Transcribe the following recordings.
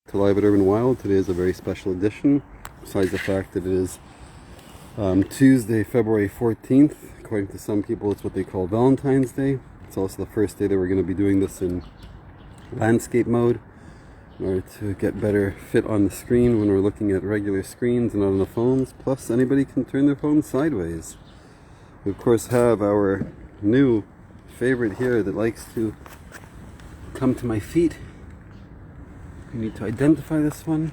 To Live at Urban Wild. Today is a very special edition, besides the fact that it is Tuesday, February 14th. According to some people, it's what they call Valentine's Day. It's also the first day that we're going to be doing this in landscape mode in order to get better fit on the screen when we're looking at regular screens and not on the phones. Plus, anybody can turn their phone sideways. We, of course, have our new favorite here that likes to come to my feet. We need to identify this one.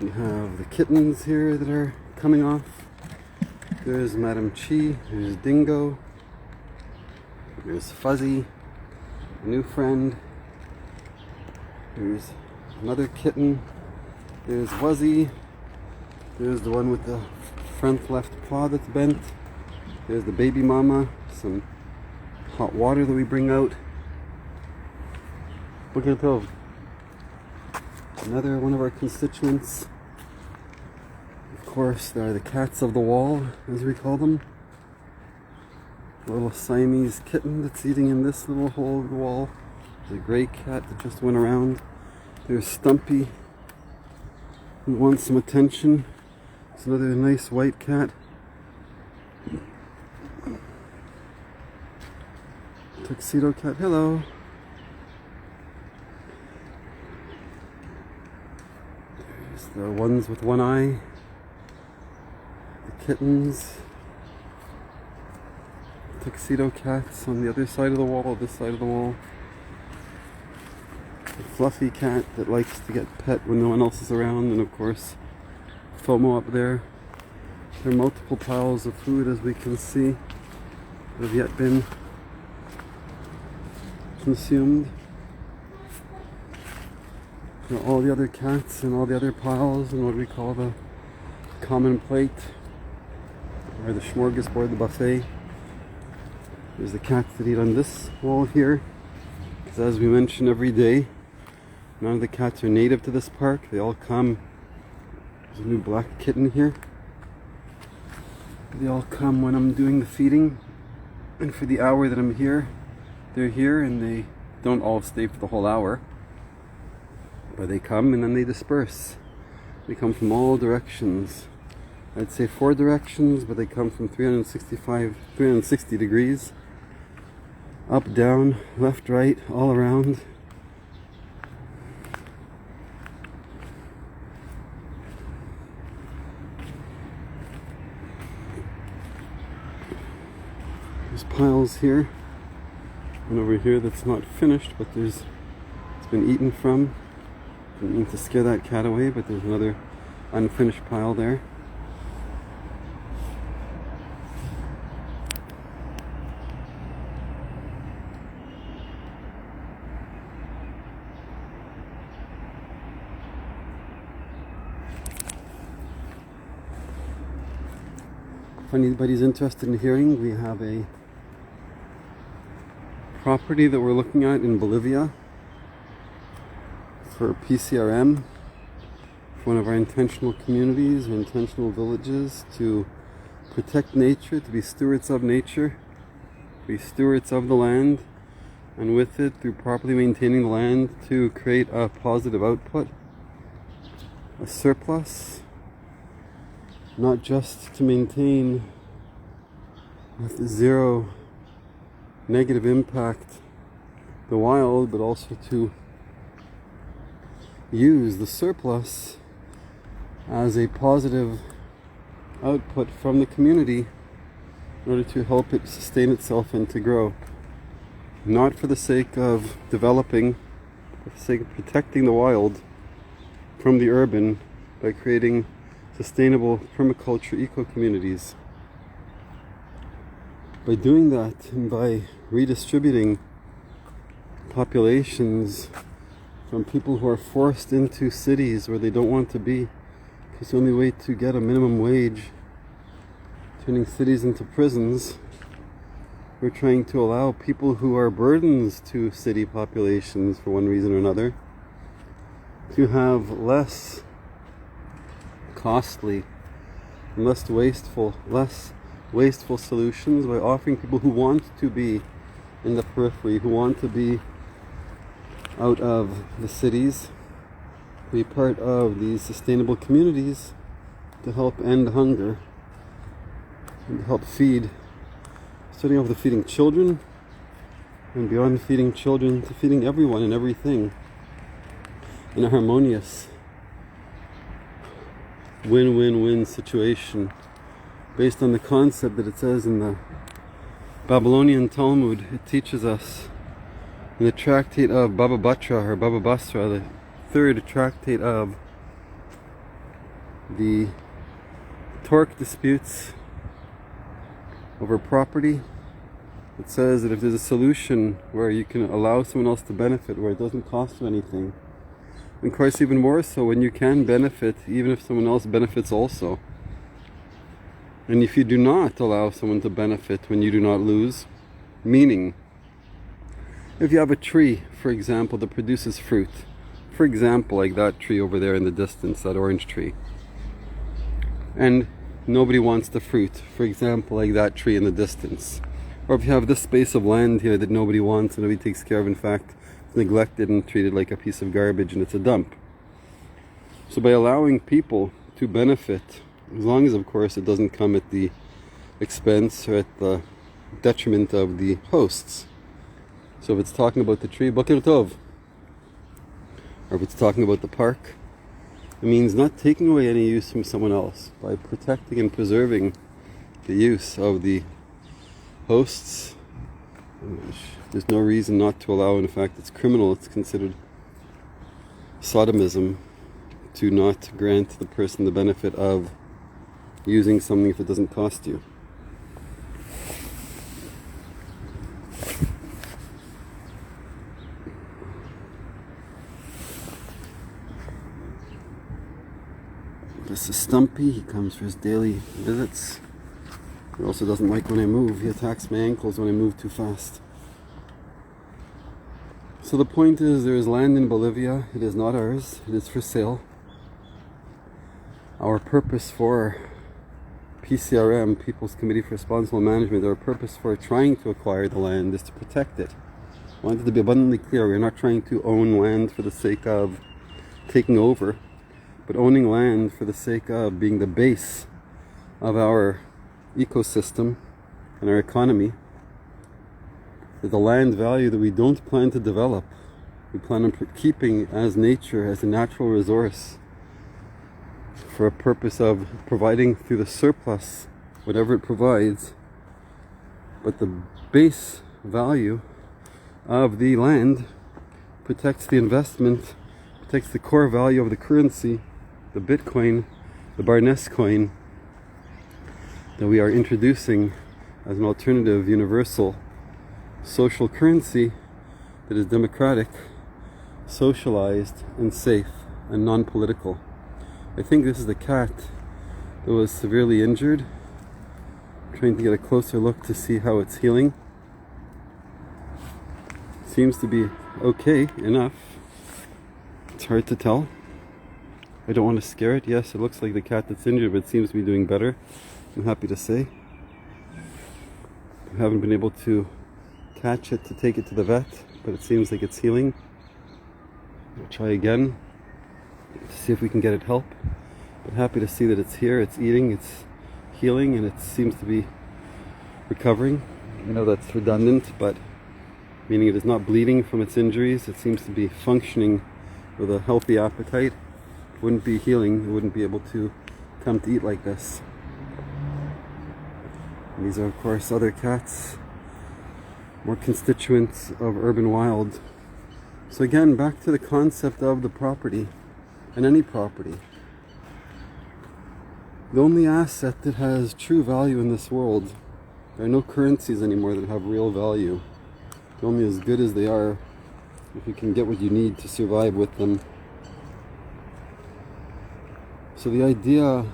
We have the kittens here that are coming off. There's Madam Chi, there's Dingo, there's Fuzzy, a new friend, there's another kitten, there's Wuzzy, there's the one with the front left paw that's bent, there's the baby mama, some hot water that we bring out. Look at it. Another one of our constituents. Of course, there are the cats of the wall, as we call them. A little Siamese kitten that's eating in this little hole of the wall. There's a gray cat that just went around. There's Stumpy, who wants some attention. There's another nice white cat. Tuxedo cat, hello. The ones with one eye, the kittens, tuxedo cats on the other side of the wall, this side of the wall, the fluffy cat that likes to get pet when no one else is around, and of course FOMO up there. There are multiple piles of food, as we can see, that have yet been consumed. All the other cats and all the other piles and what we call the common plate, or the smorgasbord, the buffet. There's the cats that eat on this wall here, because as we mention every day, none of the cats are native to this park. They all come. There's a new black kitten here. They all come when I'm doing the feeding, and for the hour that I'm here, they're here, and they don't all stay for the whole hour. But they come and then they disperse. They come from all directions. I'd say 4 directions, but they come from 360 degrees. Up, down, left, right, all around. There's piles here. And over here that's not finished, but it's been eaten from. Didn't mean to scare that cat away, but there's another unfinished pile there. If anybody's interested in hearing, we have a property that we're looking at in Bolivia for PCRM, for one of our intentional communities or intentional villages, to protect nature, to be stewards of nature, be stewards of the land, and with it, through properly maintaining the land, to create a positive output, a surplus, not just to maintain with zero negative impact the wild, but also to use the surplus as a positive output from the community in order to help it sustain itself and to grow. Not for the sake of developing, but for the sake of protecting the wild from the urban by creating sustainable permaculture eco-communities. By doing that and by redistributing populations from people who are forced into cities where they don't want to be, because the only way to get a minimum wage, turning cities into prisons, we're trying to allow people who are burdens to city populations for one reason or another to have less costly and less wasteful solutions by offering people who want to be in the periphery, who want to be out of the cities, be part of these sustainable communities to help end hunger and help feed, starting off with feeding children, and beyond feeding children to feeding everyone and everything in a harmonious win-win-win situation based on the concept that it says in the Babylonian Talmud. It teaches us in the tractate of Baba Batra, or Baba Basra, the third tractate of the torque disputes over property. It says that if there's a solution where you can allow someone else to benefit, where it doesn't cost you anything, and of course even more so when you can benefit even if someone else benefits also. And if you do not allow someone to benefit when you do not lose, meaning if you have a tree, for example, that produces fruit, for example like that tree over there in the distance, that orange tree, and nobody wants the fruit, for example like that tree in the distance, or if you have this space of land here that nobody wants and nobody takes care of, in fact it's neglected and treated like a piece of garbage and it's a dump. So by allowing people to benefit, as long as of course it doesn't come at the expense or at the detriment of the hosts. So if it's talking about the tree, Boker Tov, or if it's talking about the park, it means not taking away any use from someone else by protecting and preserving the use of the hosts. There's no reason not to allow. In fact, it's criminal. It's considered sodomism to not grant the person the benefit of using something if it doesn't cost you. This is Stumpy. He comes for his daily visits. He also doesn't like when I move. He attacks my ankles when I move too fast. So the point is, there is land in Bolivia. It is not ours. It is for sale. Our purpose for PCRM, People's Committee for Responsible Management, our purpose for trying to acquire the land is to protect it. I want it to be abundantly clear. We're not trying to own land for the sake of taking over, but owning land for the sake of being the base of our ecosystem and our economy. The land value that we don't plan to develop, we plan on keeping as nature, as a natural resource, for a purpose of providing through the surplus whatever it provides. But the base value of the land protects the investment, protects the core value of the currency, the Bitcoin, the Barnes coin, that we are introducing as an alternative universal social currency that is democratic, socialized, and safe, and non-political. I think this is the cat that was severely injured. I'm trying to get a closer look to see how it's healing. Seems to be okay enough. It's hard to tell. I don't want to scare it. Yes, it looks like the cat that's injured, but it seems to be doing better, I'm happy to say. I haven't been able to catch it to take it to the vet, but it seems like it's healing. We'll try again to see if we can get it help. But happy to see that it's here, it's eating, it's healing, and it seems to be recovering. I know that's redundant, but meaning it is not bleeding from its injuries. It seems to be functioning with a healthy appetite. It wouldn't be healing, it wouldn't be able to come to eat like this. And these are of course other cats, more constituents of urban wild. So again, back to the concept of the property, and any property. The only asset that has true value in this world, there are no currencies anymore that have real value. They're only as good as they are if you can get what you need to survive with them. So the idea,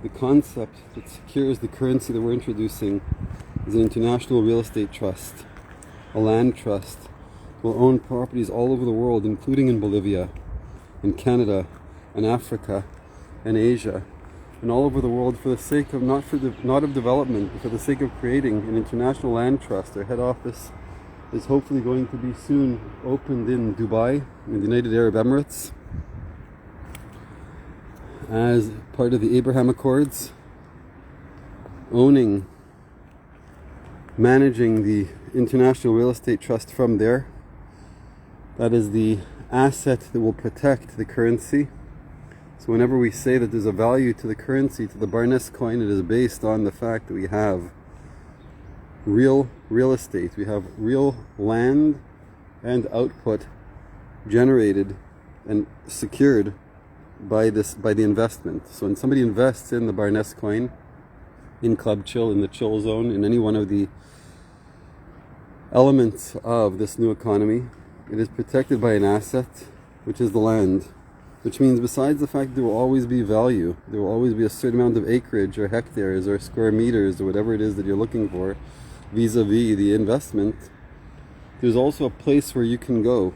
the concept that secures the currency that we're introducing is an international real estate trust, a land trust. Will own properties all over the world, including in Bolivia, in Canada, and Africa, and Asia, and all over the world for the sake of not of development, but for the sake of creating an international land trust. Our head office is hopefully going to be soon opened in Dubai, in the United Arab Emirates. as part of the Abraham Accords, managing the International Real Estate Trust from there. That is the asset that will protect the currency. So whenever we say that there's a value to the currency, to the Barnes coin, it is based on the fact that we have real estate. We have real land and output generated and secured by the investment. So when somebody invests in the Barnes coin, in Club Chill, in the chill zone, in any one of the elements of this new economy, it is protected by an asset, which is the land. Which means besides the fact that there will always be value, there will always be a certain amount of acreage or hectares or square meters or whatever it is that you're looking for vis-a-vis the investment, there's also a place where you can go.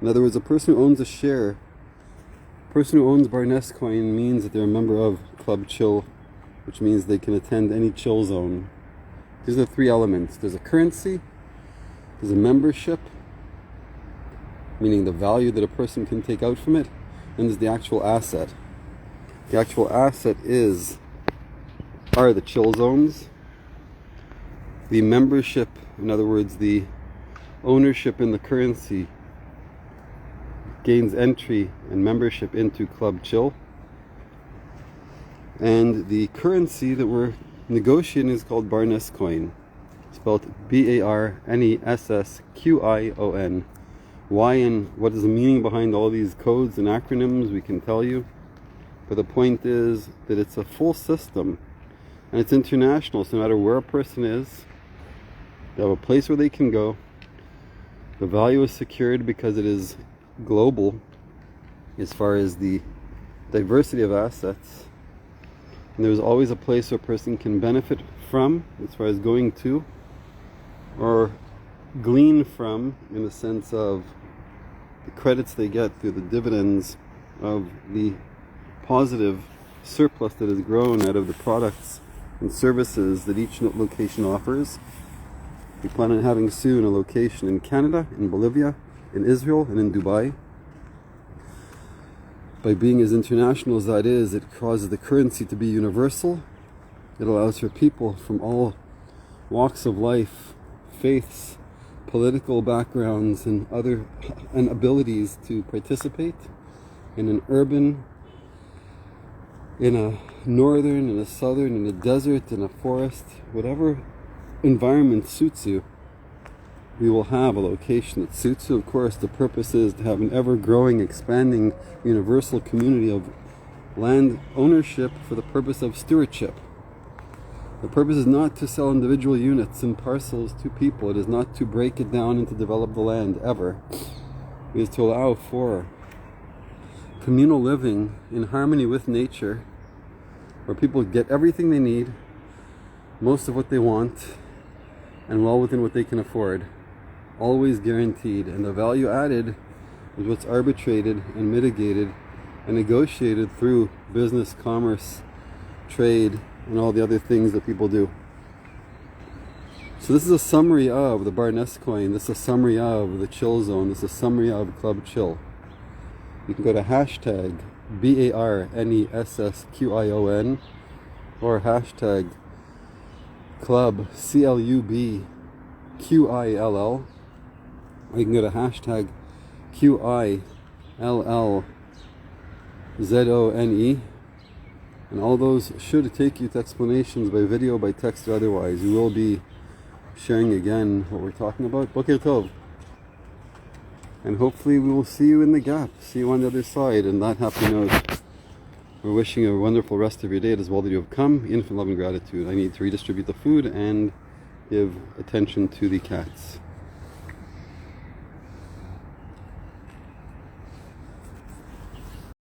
In other words, a person who owns a share, a person who owns Barnes coin means that they're a member of Club Chill, which means they can attend any chill zone. These are the three elements. There's a currency, there's a membership, meaning the value that a person can take out from it, and there's the actual asset. The actual asset are the chill zones. The membership, in other words, the ownership in the currency, gains entry and membership into Club Chill. And the currency that we're negotiating is called Barnes coin, spelled Barnessquion. Why and what is the meaning behind all these codes and acronyms, we can tell you. But the point is that it's a full system and it's international. So no matter where a person is, they have a place where they can go. The value is secured because it is global as far as the diversity of assets. And there's always a place where a person can benefit from as far as going to, or glean from, in the sense of the credits they get through the dividends of the positive surplus that has grown out of the products and services that each location offers. We plan on having soon a location in Canada, in Bolivia, in Israel, and in Dubai. By being as international as that is, it causes the currency to be universal. It allows for people from all walks of life, faiths, political backgrounds, and abilities to participate in an urban, in a northern, in a southern, in a desert, in a forest, whatever environment suits you. We will have a location that suits you. Of course, the purpose is to have an ever-growing, expanding, universal community of land ownership for the purpose of stewardship. The purpose is not to sell individual units and parcels to people. It is not to break it down and to develop the land, ever. It is to allow for communal living in harmony with nature, where people get everything they need, most of what they want, and well within what they can afford. Always guaranteed. And the value added is what's arbitrated and mitigated and negotiated through business, commerce, trade, and all the other things that people do. So this is a summary of the Barnes coin. This is a summary of the chill zone. This is a summary of Club Chill. You can go to hashtag BARNESSQION or hashtag Club CLUBQILL, or you can go to hashtag QILLZONE, and all those should take you to explanations by video, by text, or otherwise. We will be sharing again what we're talking about. Boker Tov. And hopefully we will see you in the gap, see you on the other side. And that happy note, we're wishing you a wonderful rest of your day. It is well that you have come. Infinite love and gratitude. I need to redistribute the food and give attention to the cats.